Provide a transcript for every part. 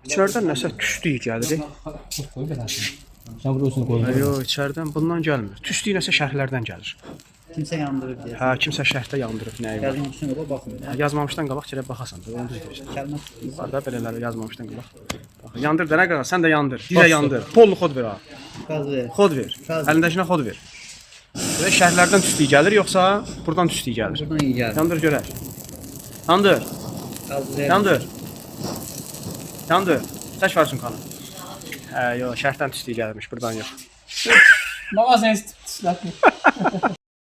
İçeriden nəsə tüstü gəlir. Koy belasını. Sen burada olsun koy. Yox, içeriden bundan gəlmir. Tüstü nəsə şərhlərdən gəlir. Kimsə yandırıb deyə. Hə, kimsə şərhdə yandırıb nəyi var. Yazmışsın qaba baxmır. Hə, yazmamışdan qabaq gəlib baxasan. Onu düz deyirsən. Kəlmə Var da belələri yazmamışdan qabaq. Bax, yandır da nə qədər, sən də yandır. Dizə yandır. Pol xod ver ha. qaz ver. Xod ver. Qaz. Əlindəkinə xod ver. Və şərhlərdən tüstü gəlir yoxsa buradan tüstü gəlir? Buradan iyi gəlir. Yandır görək. Yandır. Qaz ver. Yandır. Yandır. Tək varsın kanı. Hə, yox, şərhdən tüstü gəlirmiş, buradan yox. Mağazaya istiflat.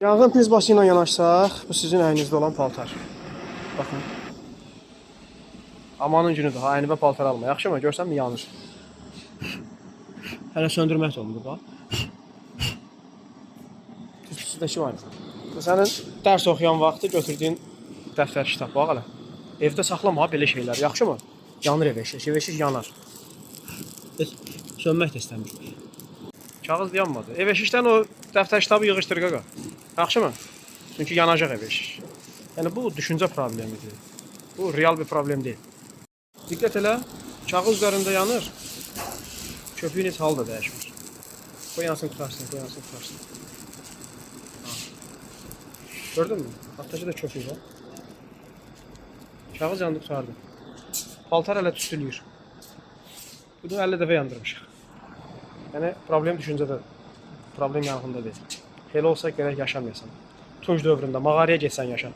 Yanğın priz bası ilə yanaşsaq, bu sizin əyninizdə olan paltar. Baxın. Amanın günüdür, ha, əynibə paltar alma. Yaxşı mı? Görsənmi yanır. Hələ söndürmək də olunur, bax. Tüstüsündəki var. Bu sənin dərs oxuyan vaxtı götürdüyün dəftər kitab, bax hələ. Evdə saxlama belə şeylər, yaxşı mı? Yanır ev eşik yanar. Heç sönmək də istəmir. Kağız yanmadı. Ev eşikdən o dəftər kitabı yığışdır qaqa. Yaxşı mı? Çünki yanacaq ev eşik. Yəni bu düşüncə problemidir. Bu real bir problem deyil. Diqqət elə, kağız üzərində yanır. Köpüyün heç hal da dəyişmir. Qoy yansın qutarsın, qoy yansın qutarsın. Gördün mü? Altdakı da köpük var. Kağız yandı qutardı. Paltar hələ tüstülüyür. Bunu 50 dəfə yandırmışıq. Yəni problem düşüncədə, problem yanğında deyil. Elə olsa gərək yaşamayasan. Tunc dövründə mağaraya getsən yaşa.